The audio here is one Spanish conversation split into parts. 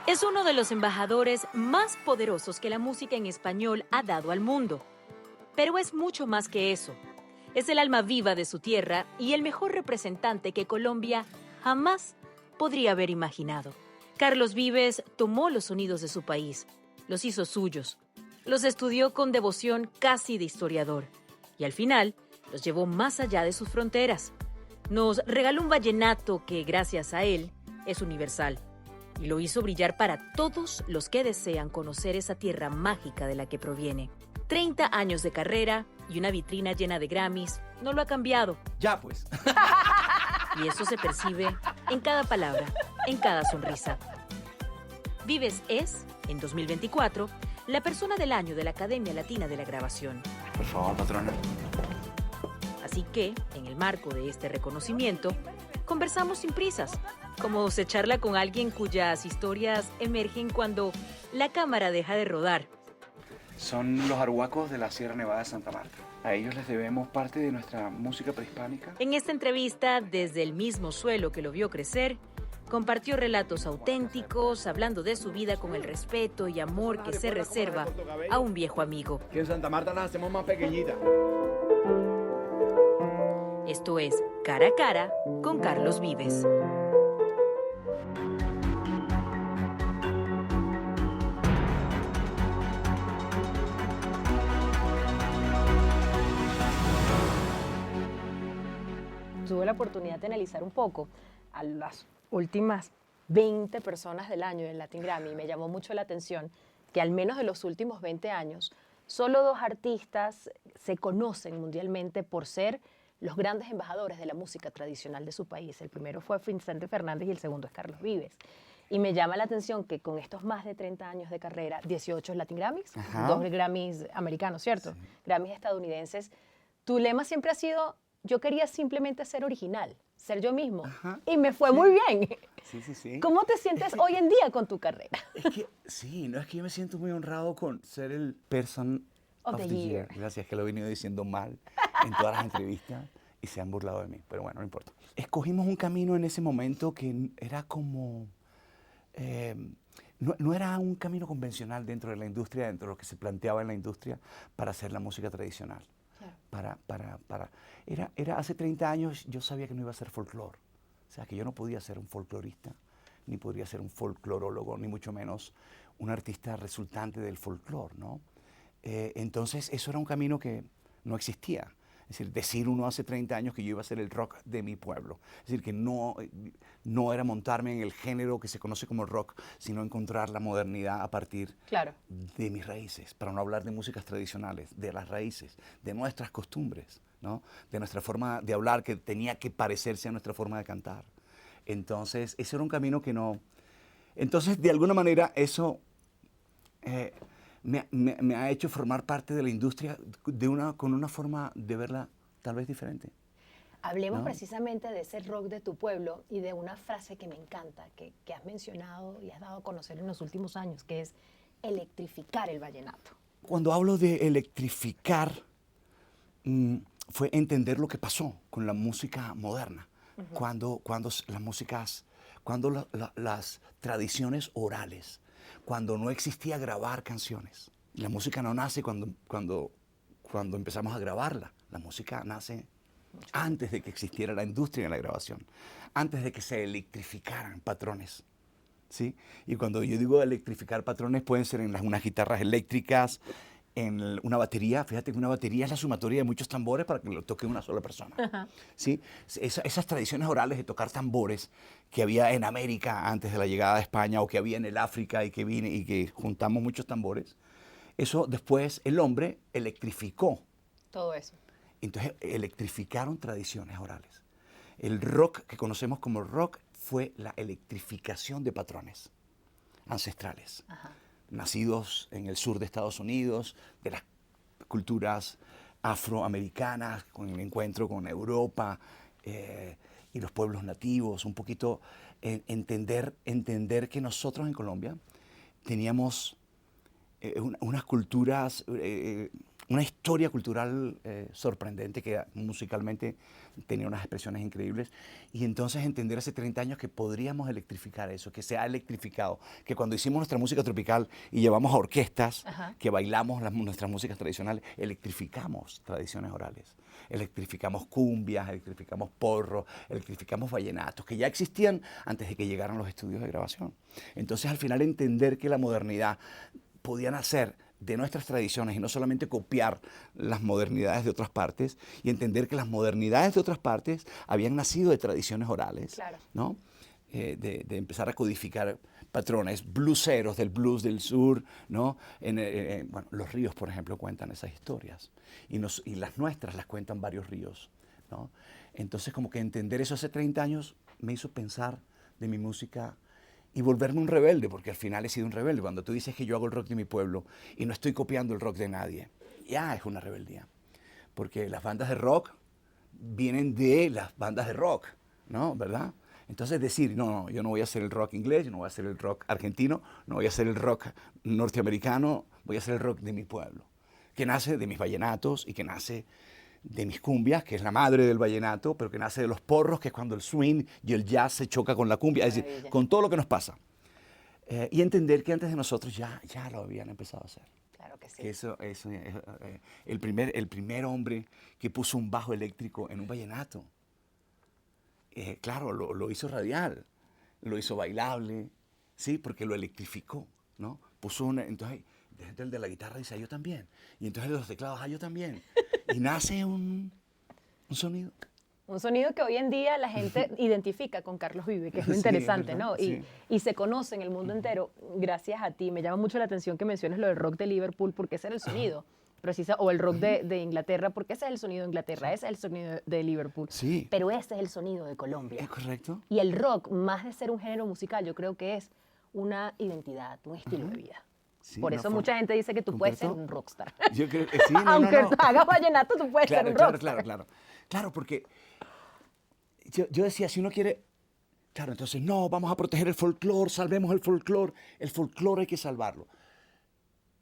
Es uno de los embajadores más poderosos que la música en español ha dado al mundo. Pero es mucho más que eso. Es el alma viva de su tierra y el mejor representante que Colombia jamás podría haber imaginado. Carlos Vives tomó los sonidos de su país, los hizo suyos, los estudió con devoción casi de historiador y al final los llevó más allá de sus fronteras. Nos regaló un vallenato que, gracias a él, es universal. Y lo hizo brillar para todos los que desean conocer esa tierra mágica de la que proviene. 30 años de carrera y una vitrina llena de Grammys no lo ha cambiado. Ya pues. Y eso se percibe en cada palabra, en cada sonrisa. Vives es, en 2024, la persona del año de la Academia Latina de la Grabación. Por favor, patrona. Así que, en el marco de este reconocimiento, conversamos sin prisas, como se charla con alguien cuyas historias emergen cuando la cámara deja de rodar. Son los arhuacos de la Sierra Nevada de Santa Marta. A ellos les debemos parte de nuestra música prehispánica. En esta entrevista, desde el mismo suelo que lo vio crecer, compartió relatos auténticos, hablando de su vida con el respeto y amor que se reserva a un viejo amigo. Que en Santa Marta las hacemos más pequeñitas. Esto es Cara a Cara con Carlos Vives. Tuve la oportunidad de analizar un poco a las últimas 20 personas del año del Latin Grammy y me llamó mucho la atención que al menos de los últimos 20 años, solo 2 artistas se conocen mundialmente por ser los grandes embajadores de la música tradicional de su país. El primero fue Vicente Fernández y el segundo es Carlos Vives. Y me llama la atención que con estos más de 30 años de carrera, 18 Latin Grammys, Ajá. 2 Grammys americanos, ¿cierto? Sí. Grammys estadounidenses. Tu lema siempre ha sido: yo quería simplemente ser original, ser yo mismo. Ajá. Y me fue muy bien. Sí. ¿Cómo te sientes hoy en día con tu carrera? Es que, sí, no es que yo me siento muy honrado con ser el Person Of of the the year. Year. Gracias, que lo he venido diciendo mal en todas las entrevistas y se han burlado de mí, pero bueno, no importa. Escogimos un camino en ese momento que era como... no era un camino convencional dentro de la industria, dentro de lo que se planteaba en la industria para hacer la música tradicional. Claro. Era hace 30 años yo sabía que no iba a ser folclore. O sea, que yo no podía ser un folclorista, ni podría ser un folclorólogo, ni mucho menos un artista resultante del folclore, ¿no? Entonces, eso era un camino que no existía. Es decir uno hace 30 años que yo iba a ser el rock de mi pueblo. Es decir, que no era montarme en el género que se conoce como rock, sino encontrar la modernidad a partir Claro. de mis raíces, para no hablar de músicas tradicionales, de las raíces, de nuestras costumbres, ¿no? De nuestra forma de hablar que tenía que parecerse a nuestra forma de cantar. Entonces, ese era un camino que no... Entonces, de alguna manera, eso me ha hecho formar parte de la industria con una forma de verla tal vez diferente. Hablemos ¿No? precisamente de ese rock de tu pueblo y de una frase que me encanta, que has mencionado y has dado a conocer en los últimos años, que es electrificar el vallenato. Cuando hablo de electrificar, fue entender lo que pasó con la música moderna, cuando las tradiciones orales, cuando no existía grabar canciones. La música no nace cuando empezamos a grabarla, la música nace antes de que existiera la industria de la grabación, antes de que se electrificaran patrones. ¿Sí? Y cuando yo digo electrificar patrones, pueden ser en unas guitarras eléctricas, en una batería. Fíjate que una batería es la sumatoria de muchos tambores para que lo toque una sola persona. ¿Sí? Esas tradiciones orales de tocar tambores que había en América antes de la llegada de España, o que había en el África y que juntamos muchos tambores, eso después el hombre electrificó. Todo eso. Entonces electrificaron tradiciones orales. El rock que conocemos como rock fue la electrificación de patrones ancestrales, nacidos en el sur de Estados Unidos, de las culturas afroamericanas, con el encuentro con Europa y los pueblos nativos, un poquito entender que nosotros en Colombia teníamos unas culturas, una historia cultural sorprendente que musicalmente tenía unas expresiones increíbles. Y entonces entender hace 30 años que podríamos electrificar eso, que se ha electrificado, que cuando hicimos nuestra música tropical y llevamos a orquestas, que bailamos nuestras músicas tradicionales, electrificamos tradiciones orales. Electrificamos cumbias, electrificamos porros, electrificamos vallenatos, que ya existían antes de que llegaran los estudios de grabación. Entonces, al final, entender que la modernidad podía nacer de nuestras tradiciones y no solamente copiar las modernidades de otras partes, y entender que las modernidades de otras partes habían nacido de tradiciones orales, Claro. ¿no? De empezar a codificar patrones blueseros del blues del sur, ¿no? Bueno, los ríos, por ejemplo, cuentan esas historias, y las nuestras las cuentan varios ríos, ¿no? Entonces, como que entender eso hace 30 años me hizo pensar de mi música y volverme un rebelde, porque al final he sido un rebelde. Cuando tú dices que yo hago el rock de mi pueblo y no estoy copiando el rock de nadie, ya es una rebeldía, porque las bandas de rock vienen de las bandas de rock, ¿no? ¿Verdad? Entonces decir, no, yo no voy a hacer el rock inglés, yo no voy a hacer el rock argentino, no voy a hacer el rock norteamericano, voy a hacer el rock de mi pueblo, que nace de mis vallenatos y que nace de mis cumbias, que es la madre del vallenato, pero que nace de los porros, que es cuando el swing y el jazz se choca con la cumbia, es decir, con todo lo que nos pasa. Y entender que antes de nosotros ya lo habían empezado a hacer. Claro que sí. Que el primer hombre que puso un bajo eléctrico en un vallenato. Claro, lo hizo radial, lo hizo bailable, ¿sí? Porque lo electrificó, ¿no? Entonces, el de la guitarra dice, yo también. Y entonces el de los teclados, yo también. Y nace un sonido. Un sonido que hoy en día la gente identifica con Carlos Vive, que es lo Sí, interesante, es verdad, ¿no? sí. Y se conoce en el mundo entero gracias a ti. Me llama mucho la atención que menciones lo del rock de Liverpool, porque ese era el sonido. O el rock de Inglaterra, porque ese es el sonido de Inglaterra, ese es el sonido de Liverpool. Sí. Pero ese es el sonido de Colombia. ¿Es correcto? Y el rock, más de ser un género musical, yo creo que es una identidad, un estilo de vida. Sí, Por una eso forma- mucha gente dice que tú puedes ser ¿Completo? un rockstar. Yo creo que sí, no, Aunque no. hagas vallenato, tú puedes ser un rockstar. Claro, porque yo decía, si uno quiere, claro, entonces, no, vamos a proteger el folclore, salvemos el folclore hay que salvarlo.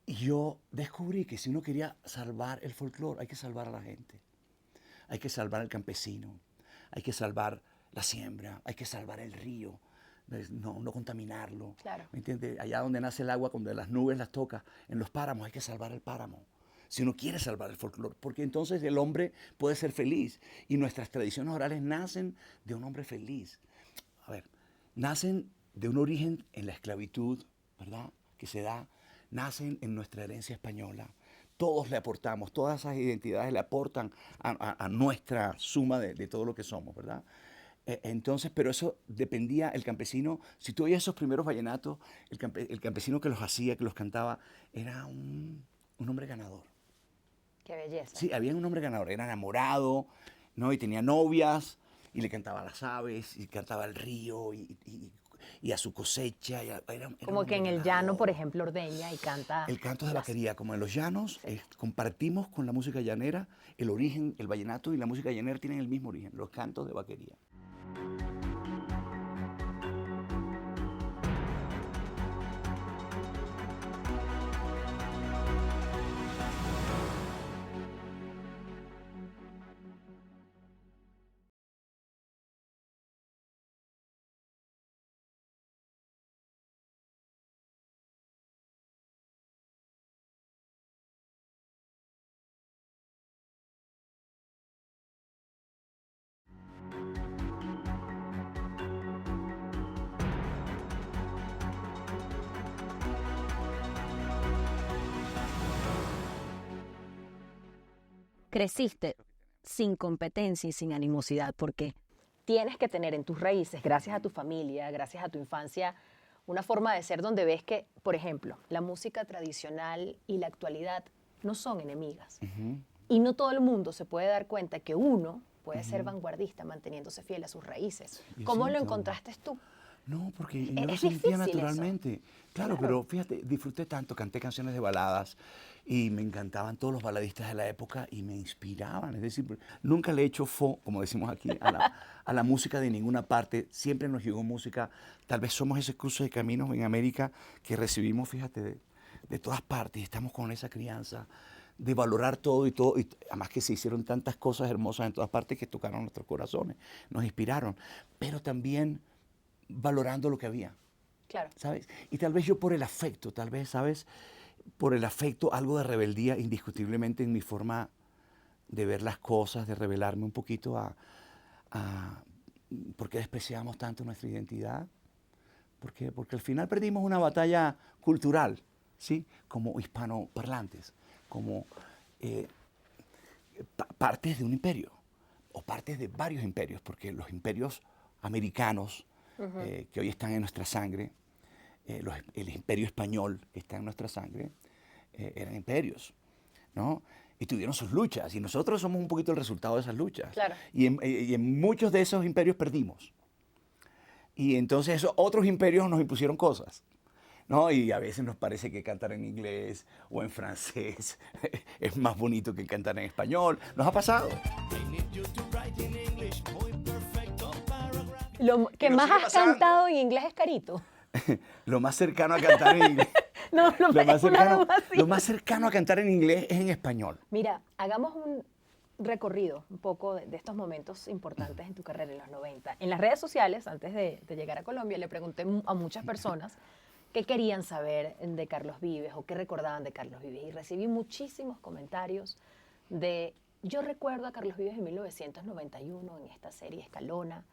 Y yo descubrí que si uno quería salvar el folclore, hay que salvar a la gente, hay que salvar al campesino, hay que salvar la siembra, hay que salvar el río, no contaminarlo. Claro. ¿Me entiendes? Allá donde nace el agua, cuando las nubes las toca, en los páramos, hay que salvar el páramo. Si uno quiere salvar el folclore, porque entonces el hombre puede ser feliz. Y nuestras tradiciones orales nacen de un hombre feliz. A ver, nacen de un origen en la esclavitud, ¿verdad? Que se da, nacen en nuestra herencia española. Todos le aportamos, todas esas identidades le aportan a nuestra suma de todo lo que somos, ¿verdad? Entonces, pero eso dependía, el campesino, si tú oías esos primeros vallenatos, el campesino que los hacía, que los cantaba, era un hombre ganador. Qué belleza. Sí, había un hombre ganador, era enamorado, ¿no? Y tenía novias, y le cantaba a las aves, y cantaba al río, y a su cosecha. Era Como un que en hombre el llano, ganador. por ejemplo, ordeña y canta. El canto de las- vaquería, como en los llanos, compartimos con la música llanera, el origen, el vallenato y la música llanera tienen el mismo origen, los cantos de vaquería. Creciste sin competencia y sin animosidad, porque tienes que tener en tus raíces, gracias a tu familia, gracias a tu infancia, una forma de ser donde ves que, por ejemplo, la música tradicional y la actualidad no son enemigas. Y no todo el mundo se puede dar cuenta que uno puede ser vanguardista manteniéndose fiel a sus raíces. Yo ¿Cómo lo siento- encontraste tú? No, porque yo lo Es sentía difícil eso. naturalmente. Claro, pero fíjate, disfruté tanto, canté canciones de baladas y me encantaban todos los baladistas de la época y me inspiraban. Es decir, nunca le he hecho como decimos aquí, a la música de ninguna parte. Siempre nos llegó música. Tal vez somos ese cruce de caminos en América que recibimos, fíjate, de todas partes. Estamos con esa crianza de valorar todo y todo. Y además que se hicieron tantas cosas hermosas en todas partes que tocaron nuestros corazones, nos inspiraron. Pero también valorando lo que había, Claro. ¿sabes? Y tal vez yo por el afecto, tal vez, ¿sabes? Por el afecto, algo de rebeldía indiscutiblemente en mi forma de ver las cosas, de rebelarme un poquito a ¿por qué despreciamos tanto nuestra identidad? Porque al final perdimos una batalla cultural, ¿sí? Como hispanoparlantes, como partes de un imperio, o partes de varios imperios, porque los imperios americanos, que hoy están en nuestra sangre, el imperio español que está en nuestra sangre, eran imperios, ¿no? Y tuvieron sus luchas, y nosotros somos un poquito el resultado de esas luchas. Claro. Y en muchos de esos imperios perdimos. Y entonces esos otros imperios nos impusieron cosas, ¿no? Y a veces nos parece que cantar en inglés o en francés es más bonito que cantar en español. Nos ha pasado. Lo que Y nos más sigue has pasando. cantado en inglés es Carito. Lo más cercano a cantar en inglés. No, no, Lo más, es una cercano, duda así. lo más cercano a cantar en inglés es en español. Mira, hagamos un recorrido un poco de estos momentos importantes en tu carrera en los 90. En las redes sociales, antes de llegar a Colombia, le pregunté a muchas personas qué querían saber de Carlos Vives o qué recordaban de Carlos Vives. Y recibí muchísimos comentarios de, yo recuerdo a Carlos Vives en 1991 en esta serie Escalona,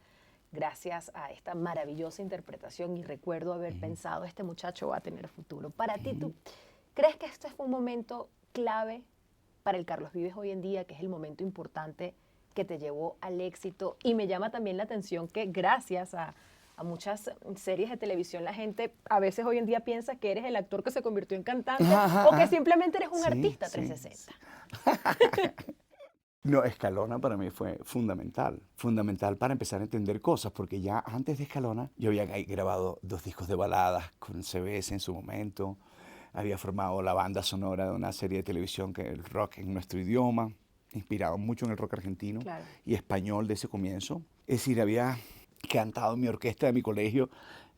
gracias a esta maravillosa interpretación y recuerdo haber pensado, este muchacho va a tener futuro. Para ti, ¿tú crees que este fue un momento clave para el Carlos Vives hoy en día, que es el momento importante que te llevó al éxito? Y me llama también la atención que gracias a muchas series de televisión la gente a veces hoy en día piensa que eres el actor que se convirtió en cantante o que simplemente eres un Sí, artista sí, 360. No, Escalona para mí fue fundamental, fundamental para empezar a entender cosas, porque ya antes de Escalona yo había grabado 2 discos de baladas con CBS en su momento, había formado la banda sonora de una serie de televisión que es el rock en nuestro idioma, inspirado mucho en el rock argentino Claro. y español de ese comienzo. Es decir, había cantado en mi orquesta de mi colegio,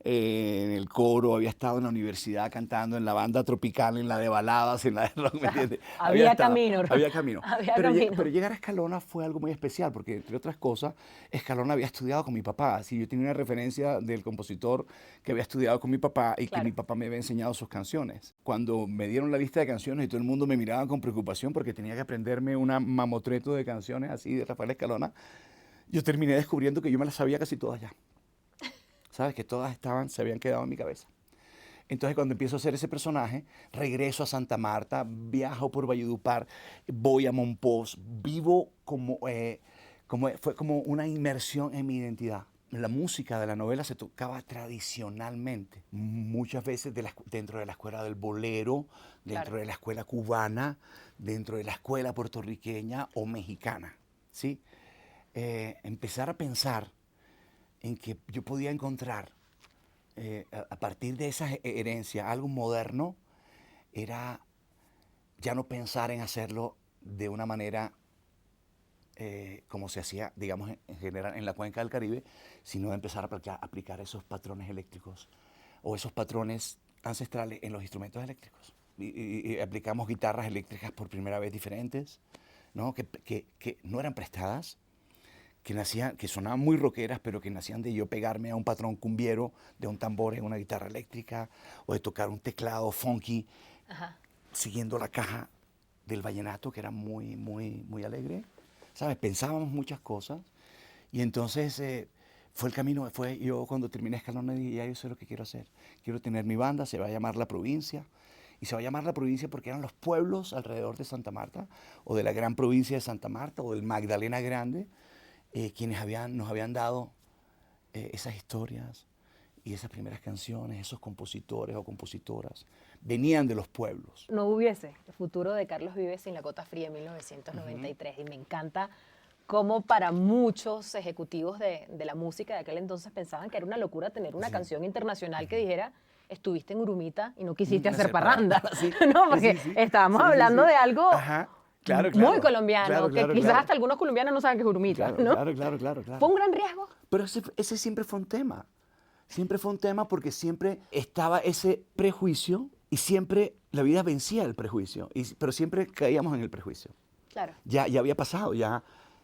en el coro, había estado en la universidad cantando en la banda tropical, en la de baladas, en la de rock, ¿me entiendes? Había estado- camino. Había camino. Había pero, camino. pero llegar a Escalona fue algo muy especial, porque entre otras cosas, Escalona había estudiado con mi papá. Así, yo tenía una referencia del compositor que había estudiado con mi papá y Claro. que mi papá me había enseñado sus canciones. Cuando me dieron la lista de canciones y todo el mundo me miraba con preocupación porque tenía que aprenderme una mamotreto de canciones así de Rafael Escalona, yo terminé descubriendo que yo me las sabía casi todas ya. ¿Sabes? Que todas se habían quedado en mi cabeza. Entonces, cuando empiezo a hacer ese personaje, regreso a Santa Marta, viajo por Valledupar, voy a Monpós, vivo fue como una inmersión en mi identidad. La música de la novela se tocaba tradicionalmente, muchas veces dentro de la escuela del bolero, dentro Claro. de la escuela cubana, dentro de la escuela puertorriqueña o mexicana, ¿sí? Empezar a pensar en que yo podía encontrar a partir de esa herencia algo moderno, era ya no pensar en hacerlo de una manera como se hacía, digamos, en general en la cuenca del Caribe, sino empezar a aplicar esos patrones eléctricos o esos patrones ancestrales en los instrumentos eléctricos. Y aplicamos guitarras eléctricas por primera vez diferentes, ¿no? Que no eran prestadas, que sonaban muy rockeras, pero que nacían de yo pegarme a un patrón cumbiero, de un tambor en una guitarra eléctrica, o de tocar un teclado funky, Ajá. siguiendo la caja del vallenato, que era muy, muy, muy alegre. ¿Sabes? Pensábamos muchas cosas, y entonces fue el camino, yo cuando terminé Escalona dije, ya yo sé lo que quiero hacer. Quiero tener mi banda, se va a llamar La Provincia, y se va a llamar La Provincia porque eran los pueblos alrededor de Santa Marta, o de la gran provincia de Santa Marta, o del Magdalena Grande, quienes nos habían dado esas historias y esas primeras canciones, esos compositores o compositoras, venían de los pueblos. No hubiese el futuro de Carlos Vives sin La Gota Fría en 1993. Y me encanta cómo para muchos ejecutivos de la música de aquel entonces pensaban que era una locura tener una canción internacional que dijera estuviste en Urumita y no quisiste hacer parranda. Sí. No, porque Sí. estábamos Sí, sí, hablando sí. de algo Ajá. Claro, muy colombiano, Claro, que claro, quizás claro. hasta algunos colombianos no saben que es Urumita, Claro, ¿no? claro. ¿Fue un gran riesgo? Pero ese siempre fue un tema. Siempre fue un tema porque siempre estaba ese prejuicio Y siempre la vida vencía el prejuicio, pero siempre caíamos en el prejuicio. Claro. Ya había pasado, ya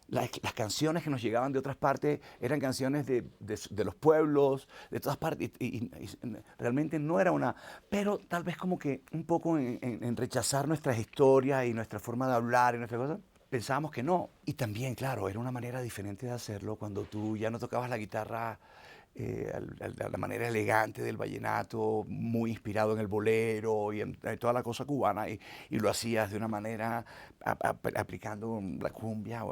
las canciones que nos llegaban de otras partes eran canciones de los pueblos, de todas partes, y realmente no era una... Pero tal vez como que un poco en rechazar nuestras historias y nuestra forma de hablar y nuestras cosas, pensábamos que no. Y también, claro, era una manera diferente de hacerlo cuando tú ya no tocabas la guitarra la manera elegante del vallenato, muy inspirado en el bolero y en toda la cosa cubana, y lo hacías de una manera aplicando la cumbia.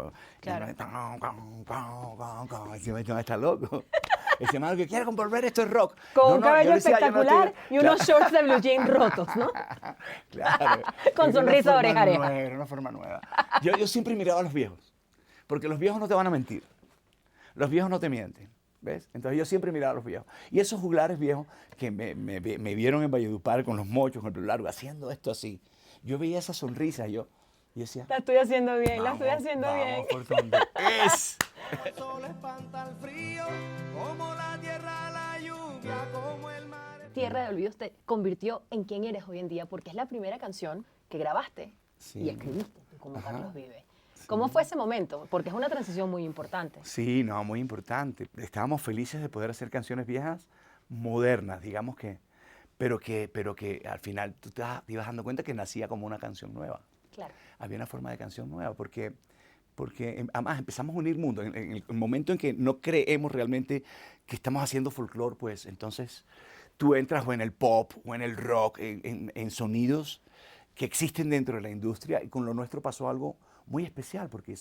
Claro. Y no está loco. Ese man que quiere volver esto es rock. Con un cabello yo decía, espectacular y unos shorts de blue jean rotos, ¿no? Claro. Con sonrisa de oreja a oreja. Era una forma nueva. Yo siempre miraba a los viejos, porque los viejos no te van a mentir. Los viejos no te mienten. ¿Ves? Entonces yo siempre miraba a los viejos. Y esos juglares viejos que me vieron en Valledupar con los mochos, con el pelo largo, haciendo esto así. Yo veía esa sonrisa, yo decía... La estoy haciendo bien, la estoy haciendo vamos bien. por donde es. El sol espanta el frío, como la tierra la lluvia, como el mar. Tierra de Olvidos te convirtió en quien eres hoy en día porque es la primera canción que grabaste Sí. y escribiste como Ajá. Carlos Vives. ¿Cómo fue ese momento? Porque es una transición muy importante. Sí, no, muy importante. Estábamos felices de poder hacer canciones viejas, modernas, digamos que, pero que al final tú te ibas dando cuenta que nacía como una canción nueva. Claro. Había una forma de canción nueva, porque además empezamos a unir mundos. En el momento en que no creemos realmente que estamos haciendo folclore, pues entonces tú entras o en el pop o en el rock, en sonidos que existen dentro de la industria, y con lo nuestro pasó algo muy especial, porque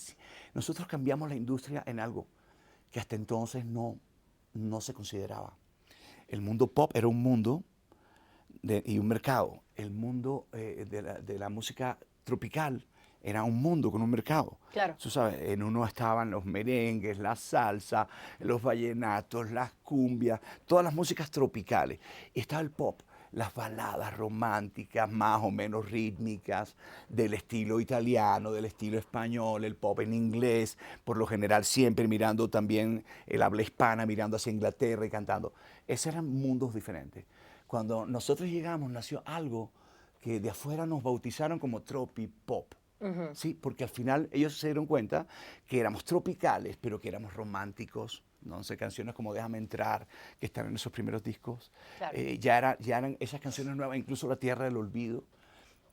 nosotros cambiamos la industria en algo que hasta entonces no se consideraba. El mundo pop era un mundo y un mercado. El mundo de la música tropical era un mundo con un mercado. Claro. Tú sabes, en uno estaban los merengues, la salsa, los vallenatos, las cumbias, todas las músicas tropicales. Y estaba el pop, las baladas románticas, más o menos rítmicas, del estilo italiano, del estilo español, el pop en inglés, por lo general siempre mirando también el habla hispana, mirando hacia Inglaterra y cantando. Esos eran mundos diferentes. Cuando nosotros llegamos, nació algo que de afuera nos bautizaron como tropipop. Sí, porque al final ellos se dieron cuenta que éramos tropicales, pero que éramos románticos. No sé, canciones como Déjame Entrar, que están en esos primeros discos. Claro. Ya eran esas canciones nuevas, incluso La Tierra del Olvido,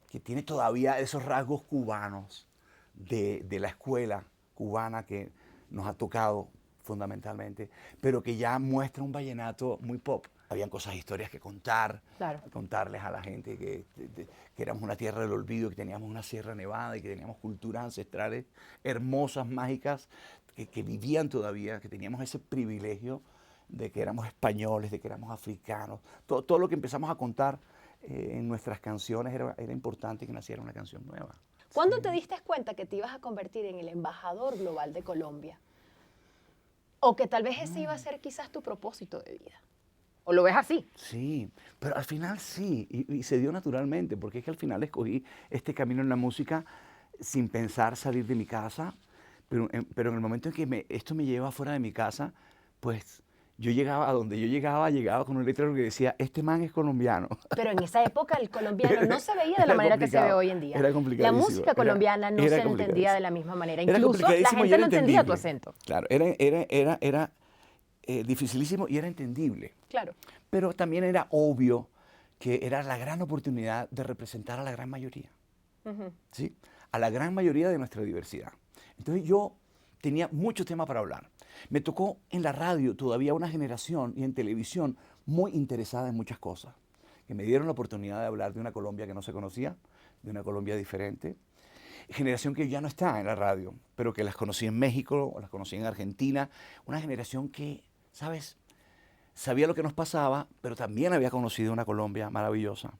que tiene todavía esos rasgos cubanos de la escuela cubana que nos ha tocado fundamentalmente, pero que ya muestra un vallenato muy pop. Habían cosas, historias que contar, Claro. contarles a la gente que éramos una tierra del olvido, que teníamos una sierra nevada y que teníamos culturas ancestrales hermosas, mágicas, que vivían todavía, que teníamos ese privilegio de que éramos españoles, de que éramos africanos. Todo lo que empezamos a contar en nuestras canciones era importante que naciera una canción nueva. ¿Cuándo te diste cuenta que te ibas a convertir en el embajador global de Colombia? O que tal vez ese iba a ser quizás tu propósito de vida. ¿O lo ves así? Sí, pero al final sí, y se dio naturalmente, porque es que al final escogí este camino en la música sin pensar salir de mi casa, pero en el momento en que esto me lleva fuera de mi casa, pues yo llegaba a donde yo llegaba con un letrero que decía, este man es colombiano. Pero en esa época el colombiano no se veía de la Era manera que se ve complicado, hoy en día. era La complicadísimo, música colombiana no era se entendía complicadísimo. de la misma manera. Era Incluso la complicadísimo y gente era no entendía tu entendible. acento. Claro, era dificilísimo y era entendible. Claro. Pero también era obvio que era la gran oportunidad de representar a la gran mayoría, ¿sí? A la gran mayoría de nuestra diversidad. Entonces yo tenía mucho tema para hablar. Me tocó en la radio todavía una generación y en televisión muy interesada en muchas cosas, que me dieron la oportunidad de hablar de una Colombia que no se conocía, de una Colombia diferente. Generación que ya no está en la radio, pero que las conocí en México, las conocí en Argentina. Una generación que, ¿sabes?, sabía lo que nos pasaba, pero también había conocido una Colombia maravillosa.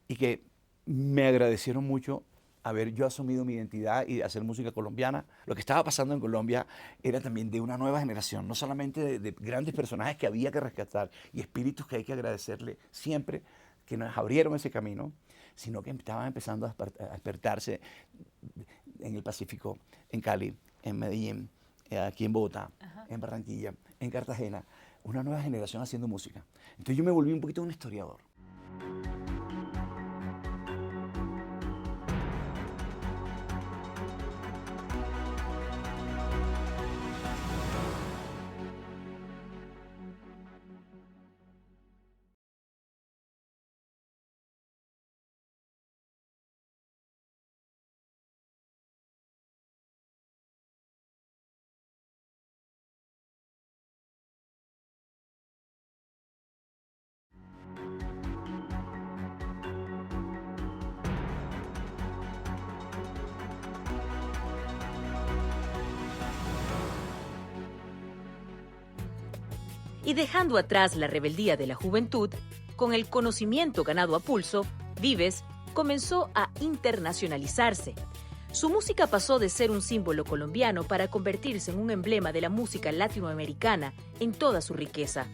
Y que me agradecieron mucho haber yo asumido mi identidad y hacer música colombiana. Lo que estaba pasando en Colombia era también de una nueva generación, no solamente de grandes personajes que había que rescatar y espíritus que hay que agradecerle siempre, que nos abrieron ese camino, sino que estaban empezando a despertarse en el Pacífico, en Cali, en Medellín, aquí en Bogotá, en Barranquilla, en Cartagena, una nueva generación haciendo música. Entonces yo me volví un poquito un historiador. Y dejando atrás la rebeldía de la juventud, con el conocimiento ganado a pulso, Vives comenzó a internacionalizarse. Su música pasó de ser un símbolo colombiano para convertirse en un emblema de la música latinoamericana en toda su riqueza.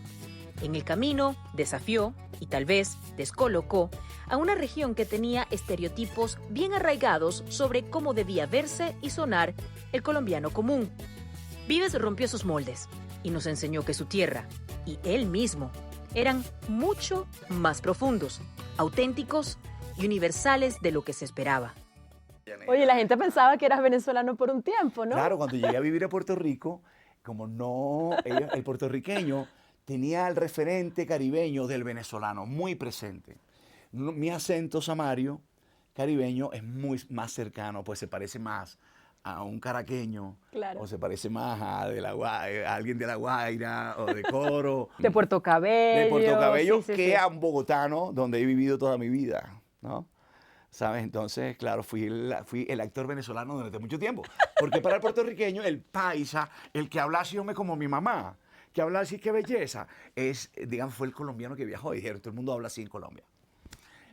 En el camino, desafió y tal vez descolocó a una región que tenía estereotipos bien arraigados sobre cómo debía verse y sonar el colombiano común. Vives rompió sus moldes y nos enseñó que su tierra y él mismo eran mucho más profundos, auténticos y universales de lo que se esperaba. Oye, la gente pensaba que eras venezolano por un tiempo, ¿no? Claro, cuando llegué a vivir a Puerto Rico, como no, el puertorriqueño tenía el referente caribeño del venezolano muy presente. Mi acento samario caribeño es muy más cercano, pues se parece más a un caraqueño, Claro. o se parece más a alguien de La Guaira, o de Coro, De Puerto Cabello. de Puerto Cabello, sí, sí, que sí. a un bogotano, donde he vivido toda mi vida, ¿no? ¿Sabes? Entonces, claro, fui el actor venezolano durante mucho tiempo. Porque para el puertorriqueño, el paisa, el que habla así, hombre, como mi mamá, que habla así, qué belleza, digamos, fue el colombiano que viajó. Dijeron, todo el mundo habla así en Colombia.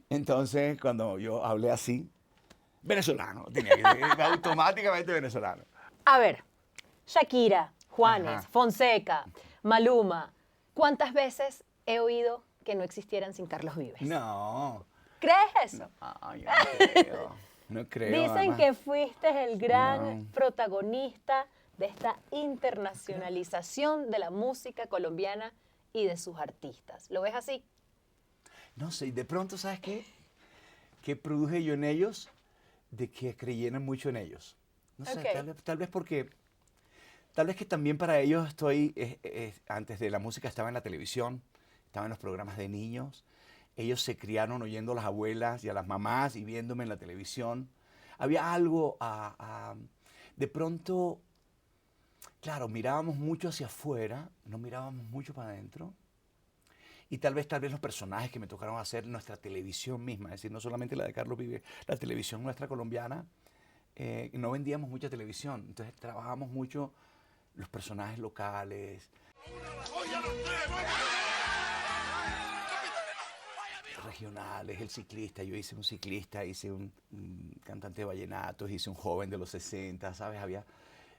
Entonces, cuando yo hablé así, venezolano, tenía que ser automáticamente venezolano. A ver, Shakira, Juanes, Ajá. Fonseca, Maluma, ¿cuántas veces he oído que no existieran sin Carlos Vives? No, ¿Crees eso? yo no creo. No creo. Dicen además. que fuiste el gran No. protagonista de esta internacionalización de la música colombiana y de sus artistas. ¿Lo ves así? No sé, de pronto, ¿sabes qué? ¿Qué produje yo en ellos? De que creyeran mucho en ellos. No sé, Ok. tal vez porque, tal vez que también para ellos antes de la música estaba en la televisión, estaba en los programas de niños. Ellos se criaron oyendo a las abuelas y a las mamás y viéndome en la televisión. Había algo de pronto, claro, mirábamos mucho hacia afuera, no mirábamos mucho para adentro. Y tal vez los personajes que me tocaron hacer, nuestra televisión misma, es decir, no solamente la de Carlos Vives, la televisión nuestra colombiana, no vendíamos mucha televisión, entonces trabajamos mucho los personajes locales. Regionales, el ciclista, yo hice un ciclista, hice un cantante de vallenatos, hice un joven de los 60, ¿sabes?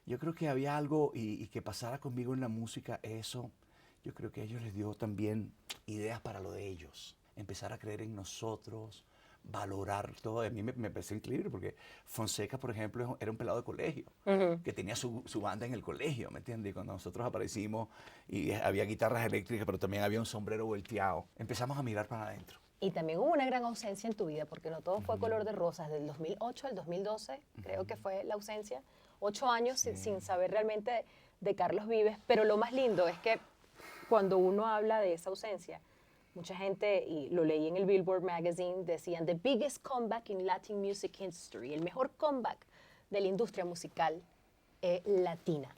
Yo creo que había algo y que pasara conmigo en la música, eso, yo creo que a ellos les dio también ideas para lo de ellos, empezar a creer en nosotros, valorar todo. A mí me parece increíble porque Fonseca, por ejemplo, era un pelado de colegio, que tenía su banda en el colegio, ¿me entiendes? Y cuando nosotros aparecimos y había guitarras eléctricas, pero también había un sombrero volteado, empezamos a mirar para adentro. Y también hubo una gran ausencia en tu vida, porque no todo fue color de rosas. Del 2008 al 2012, creo que fue la ausencia. 8 años sin saber realmente de Carlos Vives. Pero lo más lindo es que cuando uno habla de esa ausencia, mucha gente, y lo leí en el Billboard Magazine, decían, the biggest comeback in Latin music history, el mejor comeback de la industria musical latina.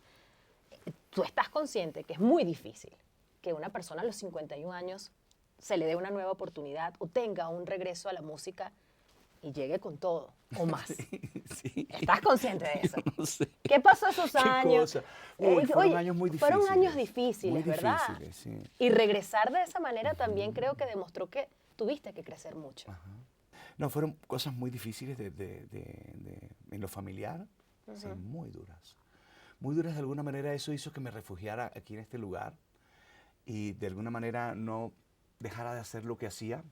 Tú estás consciente que es muy difícil que una persona a los 51 años se le dé una nueva oportunidad o tenga un regreso a la música y llegue con todo o más. Sí. ¿Estás consciente de eso? Yo no sé. ¿Qué pasó esos ¿Qué años? cosa? Uy, fueron Oye, años muy difíciles. Fueron años difíciles, Muy ¿verdad? difíciles, sí. Y regresar de esa manera también creo que demostró que tuviste que crecer mucho. No, fueron cosas muy difíciles en lo familiar, sí, muy duras. Muy duras de alguna manera, eso hizo que me refugiara aquí en este lugar y de alguna manera no dejara de hacer lo que hacía.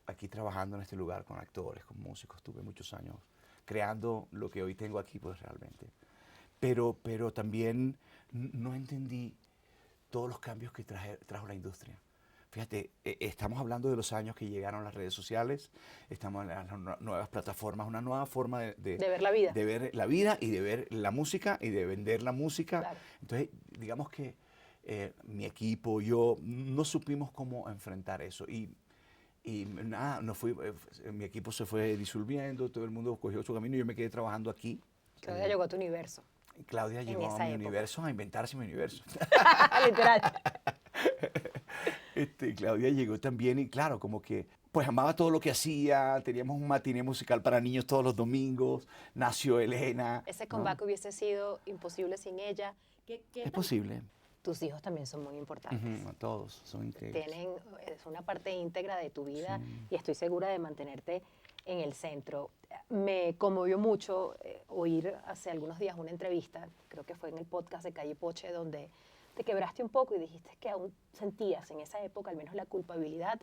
Aquí trabajando en este lugar con actores, con músicos, tuve muchos años creando lo que hoy tengo aquí, pues realmente. Pero también no entendí todos los cambios que trajo la industria. Fíjate, estamos hablando de los años que llegaron las redes sociales, estamos en las nuevas plataformas, una nueva forma de ver la vida. De ver la vida y de ver la música y de vender la música. Claro. Entonces, digamos que mi equipo, yo, no supimos cómo enfrentar eso. Y nada, mi equipo se fue disolviendo, todo el mundo cogió su camino y yo me quedé trabajando aquí. Claudia llegó a tu universo. Claudia en llegó esa a mi época. universo, a inventarse mi universo. Literal. Claudia llegó también y claro, como que pues amaba todo lo que hacía, teníamos un matiné musical para niños todos los domingos, nació Elena. Ese ¿no? comeback hubiese sido imposible sin ella. Es posible. Tus hijos también son muy importantes. Ujú, a todos, son increíbles. Es una parte íntegra de tu vida Sí. y estoy segura de mantenerte en el centro. Me conmovió mucho oír hace algunos días una entrevista, creo que fue en el podcast de Calle Poche, donde te quebraste un poco y dijiste que aún sentías en esa época al menos la culpabilidad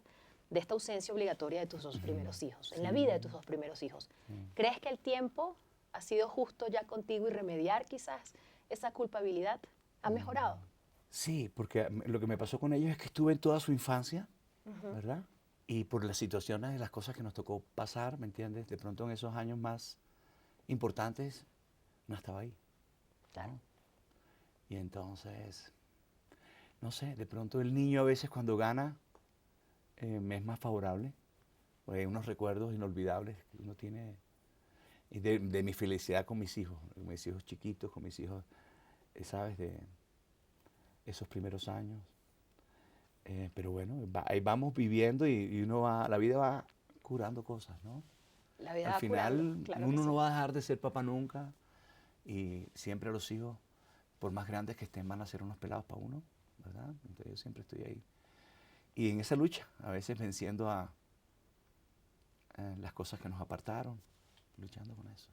de esta ausencia obligatoria de tus dos primeros hijos, en la vida de tus dos primeros hijos. ¿Crees que el tiempo ha sido justo ya contigo y remediar quizás esa culpabilidad? ¿Ha mejorado? Sí, porque lo que me pasó con ellos es que estuve en toda su infancia, ¿verdad? Y por las situaciones y las cosas que nos tocó pasar, ¿me entiendes? De pronto en esos años más importantes, no estaba ahí. Claro. Y entonces, no sé, de pronto el niño a veces cuando gana me es más favorable. Porque hay unos recuerdos inolvidables que uno tiene y de mi felicidad con mis hijos chiquitos, con mis hijos, ¿sabes? De esos primeros años. Pero bueno, ahí vamos viviendo y uno va, la vida va curando cosas, ¿no? La vida Al va final curando, claro que uno sí. no va a dejar de ser papá nunca y siempre los hijos, por más grandes que estén, van a ser unos pelados para uno, ¿verdad? Entonces yo siempre estoy ahí. Y en esa lucha, a veces venciendo a las cosas que nos apartaron, luchando con eso.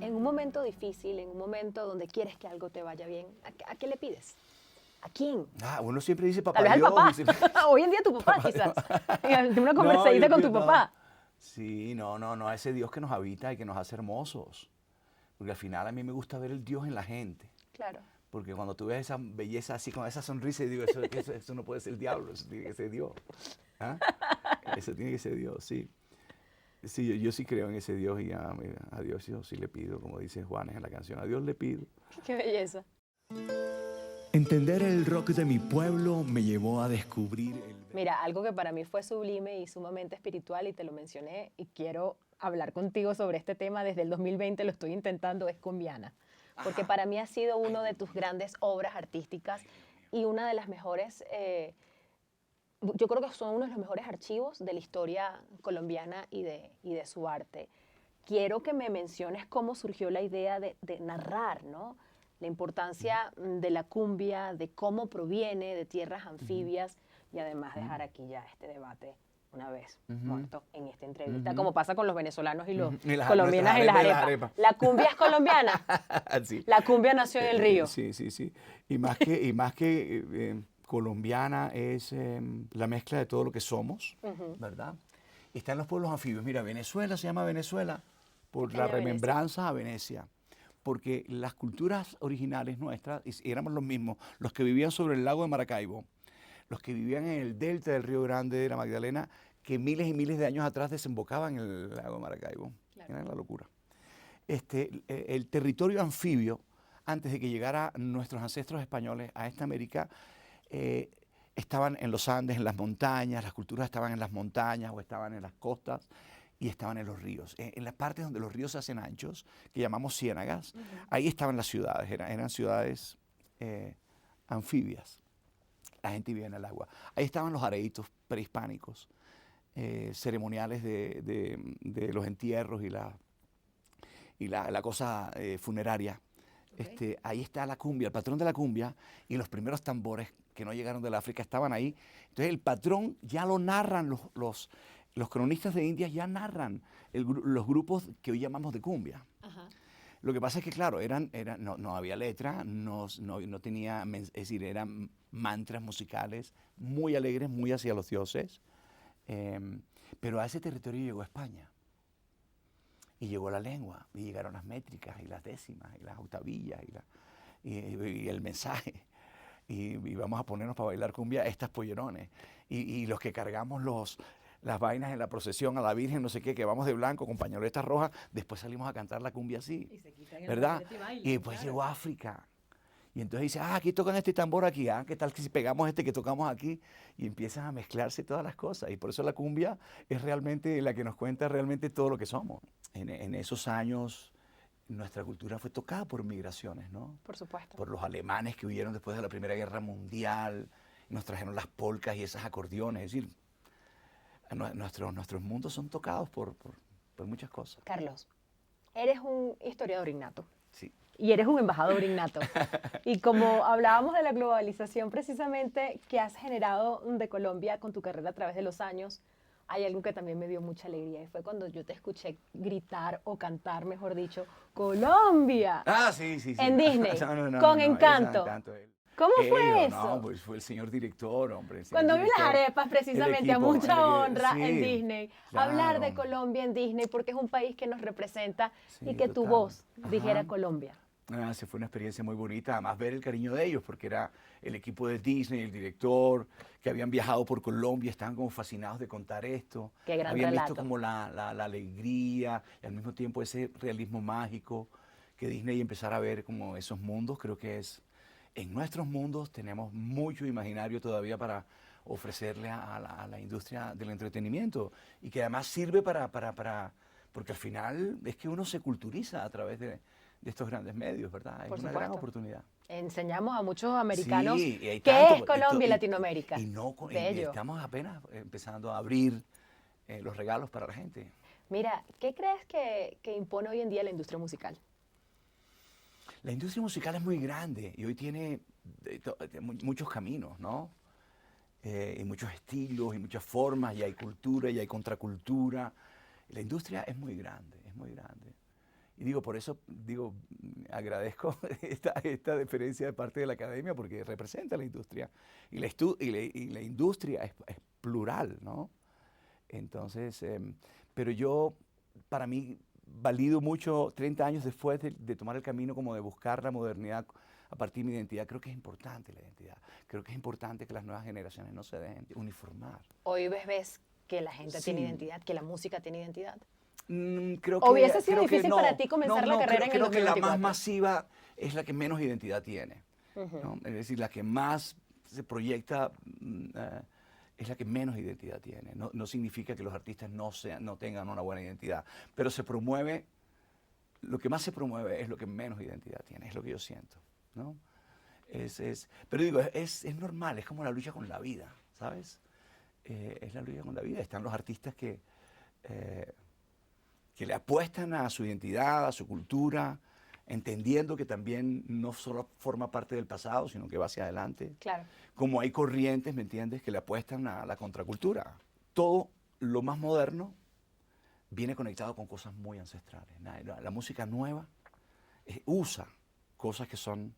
En un momento difícil, en un momento donde quieres que algo te vaya bien, ¿a qué le pides? ¿A quién? Uno siempre dice papá Tal vez al Dios. papá. Y siempre- Hoy en día tu papá, Papá quizás. Dios. En una No, conversadita yo con tu no. papá. Sí, no, a ese Dios que nos habita y que nos hace hermosos. Porque al final a mí me gusta ver el Dios en la gente. Claro. Porque cuando tú ves esa belleza así, con esa sonrisa, y digo, eso no puede ser el diablo, eso tiene que ser Dios. ¿Ah? Eso tiene que ser Dios, sí. Sí, yo sí creo en ese Dios y a Dios yo sí le pido, como dice Juanes en la canción, a Dios le pido. Qué belleza. Entender el rock de mi pueblo me llevó a descubrir el... Mira, algo que para mí fue sublime y sumamente espiritual, y te lo mencioné, y quiero hablar contigo sobre este tema desde el 2020, lo estoy intentando, es Cumbiana. Porque para mí ha sido uno de tus grandes obras artísticas y una de las mejores, yo creo que son uno de los mejores archivos de la historia colombiana y de su arte. Quiero que me menciones cómo surgió la idea de narrar, ¿no? La importancia de la cumbia, de cómo proviene de tierras anfibias y además dejar aquí ya este debate una vez muerto en esta entrevista, como pasa con los venezolanos y los Y las- colombianos y las nuestras arepas. arepas. La cumbia es colombiana. Sí. La cumbia nació en el río. Sí. Y más que colombiana es la mezcla de todo lo que somos, ¿verdad? Y está en los pueblos anfibios. Mira, Venezuela se llama Venezuela por la Pequeña Venecia. remembranza a Venecia. Porque las culturas originales nuestras, y éramos los mismos, los que vivían sobre el lago de Maracaibo, los que vivían en el delta del Río Grande de la Magdalena, que miles y miles de años atrás desembocaban en el lago de Maracaibo. Claro. Era la locura. El territorio anfibio, antes de que llegaran nuestros ancestros españoles a esta América, estaban en los Andes, en las montañas, las culturas estaban en las montañas o estaban en las costas y estaban en los ríos. En las partes donde los ríos se hacen anchos, que llamamos ciénagas, ahí estaban las ciudades, eran ciudades anfibias. La gente vivía en el agua. Ahí estaban los areitos prehispánicos, ceremoniales de los entierros y la cosa funeraria. Ok. Ahí está la cumbia, el patrón de la cumbia y los primeros tambores que no llegaron del África estaban ahí. Entonces el patrón ya lo narran, los cronistas de Indias ya narran los grupos que hoy llamamos de cumbia. Ajá. Lo que pasa es que, claro, no había letra, no tenía, es decir, eran mantras musicales muy alegres, muy hacia los dioses. Pero a ese territorio llegó España. Y llegó la lengua, y llegaron las métricas, y las décimas, y las octavillas, y el mensaje. y vamos a ponernos para bailar cumbia estas pollerones. Y los que cargamos las vainas en la procesión a la Virgen, no sé qué, que vamos de blanco con pañoletas rojas, después salimos a cantar la cumbia así, ¿verdad? Y después llegó África. Y entonces dice, aquí tocan este tambor aquí, ¿qué tal que si pegamos este que tocamos aquí? Y empiezan a mezclarse todas las cosas. Y por eso la cumbia es realmente la que nos cuenta realmente todo lo que somos. En esos años nuestra cultura fue tocada por migraciones, ¿no? Por supuesto. Por los alemanes que huyeron después de la Primera Guerra Mundial, nos trajeron las polcas y esos acordeones. Es decir, nuestros mundos son tocados por muchas cosas. Carlos, eres un historiador innato. Sí. Y eres un embajador innato. Y como hablábamos de la globalización precisamente que has generado de Colombia con tu carrera a través de los años, hay algo que también me dio mucha alegría y fue cuando yo te escuché gritar o cantar, mejor dicho, ¡Colombia! Sí. En Disney, con Encanto. ¿Cómo fue eso? No, pues fue el señor director, hombre. Cuando vi las arepas, precisamente, a mucha honra sí, en Disney. claro. Hablar de Colombia en Disney porque es un país que nos representa y que tu total. voz dijera Ajá. Colombia. Sí, fue una experiencia muy bonita, además ver el cariño de ellos, porque era el equipo de Disney, el director, que habían viajado por Colombia, estaban como fascinados de contar esto. Qué gran habían relato. visto como la alegría y al mismo tiempo ese realismo mágico que Disney empezara a ver como esos mundos. Creo que en nuestros mundos tenemos mucho imaginario todavía para ofrecerle a la industria del entretenimiento y que además sirve porque al final es que uno se culturiza a través de estos grandes medios, ¿verdad? Por Es una gran supuesto. oportunidad. Enseñamos a muchos americanos Sí, y hay qué tanto, es Colombia y Latinoamérica. Y Bello. estamos apenas empezando a abrir los regalos para la gente. Mira, ¿qué crees que impone hoy en día la industria musical? La industria musical es muy grande y hoy tiene muchos caminos, ¿no? Y muchos estilos y muchas formas, y hay cultura y hay contracultura. La industria es muy grande, es muy grande. Y por eso agradezco esta deferencia de parte de la academia porque representa la industria. Y la industria es plural, ¿no? Entonces, pero para mí, valido mucho 30 años después de tomar el camino como de buscar la modernidad a partir de mi identidad. Creo que es importante la identidad. Creo que es importante que las nuevas generaciones no se dejen uniformar. Hoy ves que la gente tiene Sí. identidad, que la música tiene identidad. Creo que, ¿Hubiese sido creo que difícil no, para ti comenzar la carrera en el creo que la 2024? más masiva es la que menos identidad tiene, ¿no? Es decir, la que más se proyecta es la que menos identidad tiene. No significa que los artistas no tengan una buena identidad, pero lo que más se promueve es lo que menos identidad tiene, es lo que yo siento, ¿no? Pero es normal, es como la lucha con la vida, ¿sabes? Es la lucha con la vida. Están los artistas que le apuestan a su identidad, a su cultura, entendiendo que también no solo forma parte del pasado, sino que va hacia adelante. Claro. Como hay corrientes, ¿me entiendes?, que le apuestan a la contracultura. Todo lo más moderno viene conectado con cosas muy ancestrales. La música nueva usa cosas que son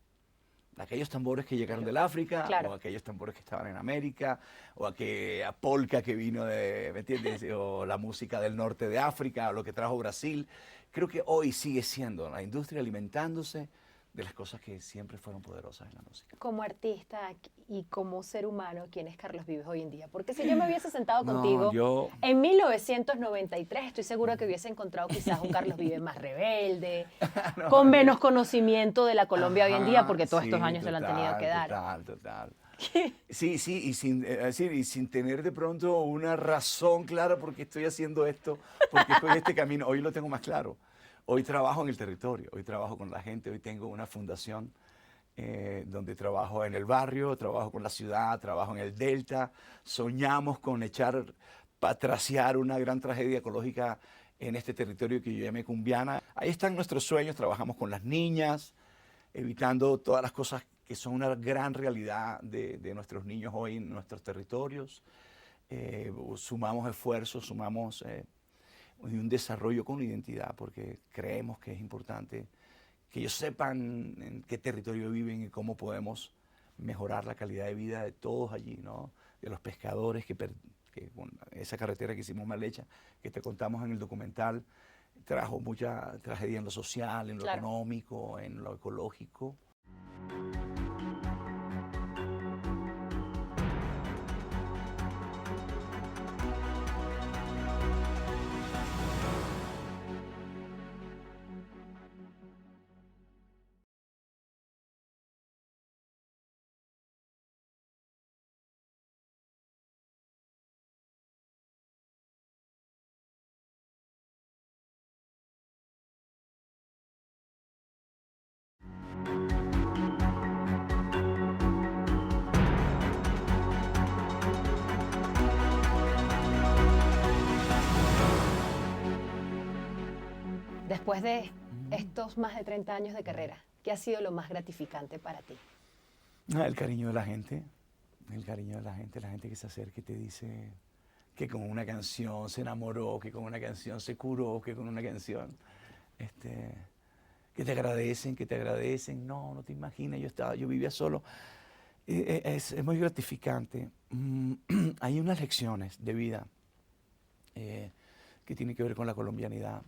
aquellos tambores que llegaron del África, Claro. o aquellos tambores que estaban en América, o aquella polka que vino ¿me entiendes? O la música del norte de África, o lo que trajo Brasil. Creo que hoy sigue siendo la industria alimentándose de las cosas que siempre fueron poderosas en la música. Como artista y como ser humano, ¿quién es Carlos Vives hoy en día? Porque si yo me hubiese sentado No, contigo en 1993, estoy segura que hubiese encontrado quizás un Carlos Vives más rebelde, con menos conocimiento de la Colombia hoy en día, porque todos estos años se lo han tenido que dar. Total. Sí, y sin tener de pronto una razón clara por qué estoy haciendo esto, porque estoy en este camino. Hoy lo tengo más claro. Hoy trabajo en el territorio, hoy trabajo con la gente, hoy tengo una fundación donde trabajo en el barrio, trabajo con la ciudad, trabajo en el delta. Soñamos con trasear una gran tragedia ecológica en este territorio que yo llamé Cumbiana. Ahí están nuestros sueños, trabajamos con las niñas, evitando todas las cosas que son una gran realidad de nuestros niños hoy en nuestros territorios. Sumamos esfuerzos, sumamos un desarrollo con identidad, porque creemos que es importante que ellos sepan en qué territorio viven y cómo podemos mejorar la calidad de vida de todos allí, ¿no? De los pescadores que con esa carretera que hicimos mal hecha, que te contamos en el documental, trajo mucha tragedia en lo social, en lo Claro. económico, en lo ecológico. Después de estos más de 30 años de carrera, ¿qué ha sido lo más gratificante para ti? El cariño de la gente, la gente que se acerca y te dice que con una canción se enamoró, que con una canción se curó, que con una canción, que te agradecen, no te imaginas, yo vivía solo. Es muy gratificante. Hay unas lecciones de vida que tienen que ver con la colombianidad.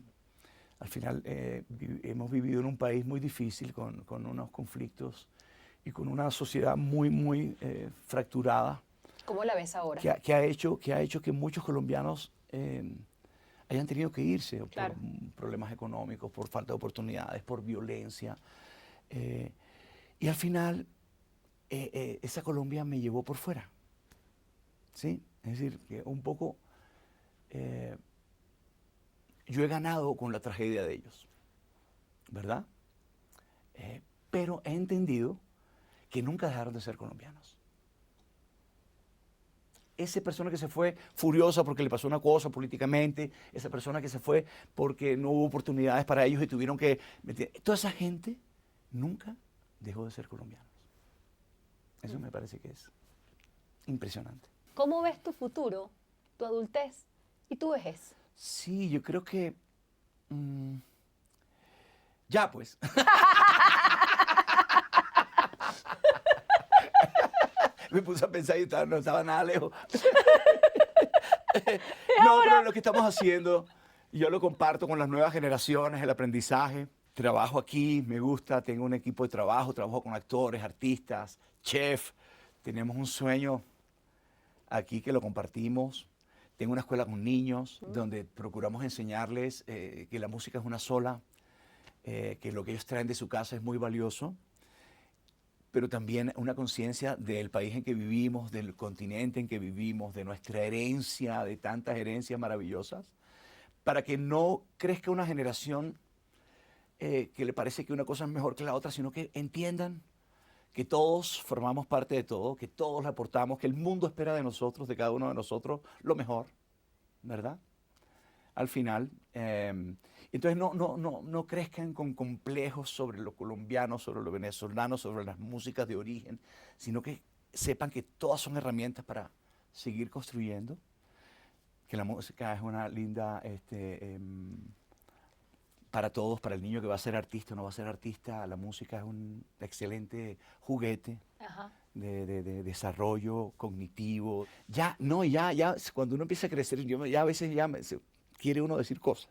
Al final hemos vivido en un país muy difícil, con unos conflictos y con una sociedad muy fracturada. ¿Cómo la ves ahora? Que ha hecho que muchos colombianos hayan tenido que irse Claro. por problemas económicos, por falta de oportunidades, por violencia. Y al final, esa Colombia me llevó por fuera. ¿Sí? Es decir, que un poco yo he ganado con la tragedia de ellos, ¿verdad? Pero he entendido que nunca dejaron de ser colombianos. Esa persona que se fue furiosa porque le pasó una cosa políticamente, esa persona que se fue porque no hubo oportunidades para ellos y tuvieron que... Toda esa gente nunca dejó de ser colombianos. Eso me parece que es impresionante. ¿Cómo ves tu futuro, tu adultez y tu vejez? Sí, yo creo que... ya, pues. Me puse a pensar y no estaba nada lejos. No, pero lo que estamos haciendo, yo lo comparto con las nuevas generaciones, el aprendizaje. Trabajo aquí, me gusta, tengo un equipo de trabajo, trabajo con actores, artistas, chef. Tenemos un sueño aquí que lo compartimos. Tengo una escuela con niños donde procuramos enseñarles que la música es una sola, que lo que ellos traen de su casa es muy valioso, pero también una conciencia del país en que vivimos, del continente en que vivimos, de nuestra herencia, de tantas herencias maravillosas, para que no crezca una generación que le parece que una cosa es mejor que la otra, sino que entiendan que todos formamos parte de todo, que todos le aportamos, que el mundo espera de nosotros, de cada uno de nosotros, lo mejor, ¿verdad? Al final. Entonces no crezcan con complejos sobre lo colombiano, sobre lo venezolano, sobre las músicas de origen, sino que sepan que todas son herramientas para seguir construyendo, que la música es una linda... para todos, para el niño que va a ser artista o no va a ser artista, la música es un excelente juguete de desarrollo cognitivo. Ya, cuando uno empieza a crecer, ya a veces quiere uno decir cosas,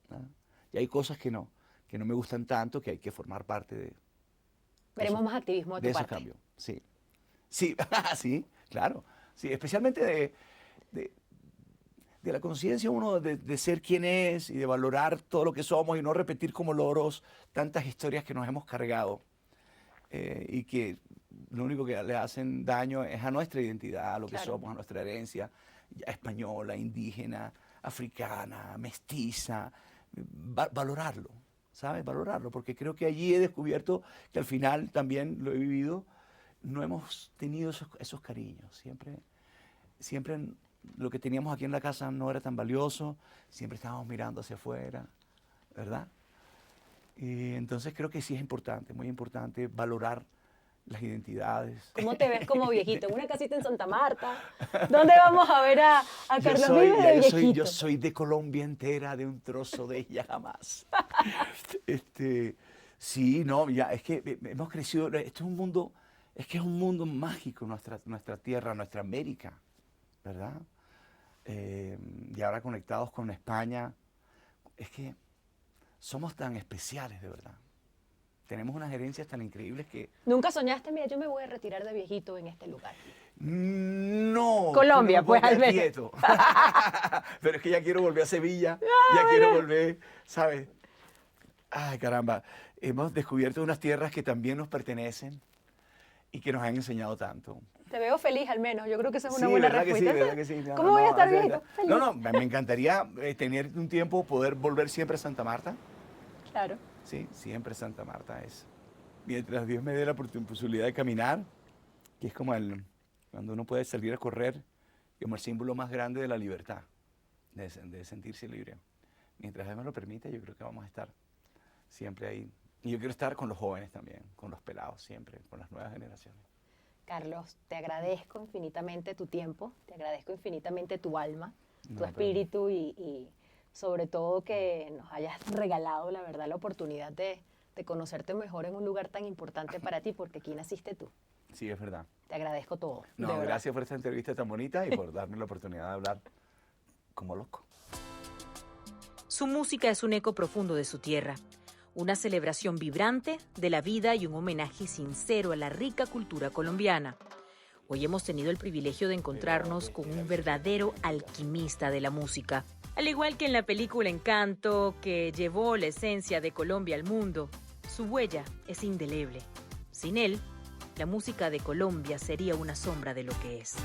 ¿no? Y hay cosas que no me gustan tanto, que hay que formar parte de... Veremos más activismo de tu ese parte. cambio, sí. Sí, sí, claro. Sí, especialmente de la conciencia uno de ser quien es y de valorar todo lo que somos y no repetir como loros tantas historias que nos hemos cargado y que lo único que le hacen daño es a nuestra identidad, a lo que somos, a nuestra herencia española, indígena, africana, mestiza. Valorarlo, ¿sabes? Valorarlo, porque creo que allí he descubierto que al final también lo he vivido, no hemos tenido esos cariños, siempre lo que teníamos aquí en la casa no era tan valioso, siempre estábamos mirando hacia afuera, ¿verdad? Y entonces creo que sí es importante, muy importante valorar las identidades. ¿Cómo te ves como viejito? ¿En una casita en Santa Marta? ¿Dónde vamos a ver a Carlos Vives de viejito? Yo soy de Colombia entera, de un trozo de ella jamás. Sí, no, ya, es que hemos crecido, esto es un mundo, es que es un mundo mágico nuestra tierra, nuestra América, ¿verdad? Y ahora conectados con España, es que somos tan especiales, de verdad. Tenemos unas herencias tan increíbles que... ¿Nunca soñaste, mira, yo me voy a retirar de viejito en este lugar? No. Colombia, no pues, al menos. quieto. Pero es que ya quiero volver a Sevilla, ya quiero volver, ¿sabes? Ay, caramba. Hemos descubierto unas tierras que también nos pertenecen y que nos han enseñado tanto. Te veo feliz al menos, yo creo que esa es una Sí, buena ¿verdad respuesta. que sí? ¿Verdad que sí? No, ¿Cómo voy a estar es verdad. viejito? Feliz. No, me encantaría tener un tiempo, poder volver siempre a Santa Marta. Claro. Sí, siempre Santa Marta es. Mientras Dios me dé la posibilidad de caminar, que es como cuando uno puede salir a correr, como el símbolo más grande de la libertad, de sentirse libre. mientras Dios me lo permite, yo creo que vamos a estar siempre ahí. Y yo quiero estar con los jóvenes también, con los pelados siempre, con las nuevas generaciones. Carlos, te agradezco infinitamente tu tiempo, te agradezco infinitamente tu alma, tu No, espíritu y sobre todo que nos hayas regalado, la verdad, la oportunidad de conocerte mejor en un lugar tan importante para ti, porque aquí naciste tú. Sí, es verdad. Te agradezco todo. de No, verdad. gracias por esta entrevista tan bonita y por darme la oportunidad de hablar como loco. Su música es un eco profundo de su tierra, una celebración vibrante de la vida y un homenaje sincero a la rica cultura colombiana. Hoy hemos tenido el privilegio de encontrarnos con un verdadero alquimista de la música. Al igual que en la película Encanto, que llevó la esencia de Colombia al mundo, su huella es indeleble. Sin él, la música de Colombia sería una sombra de lo que es.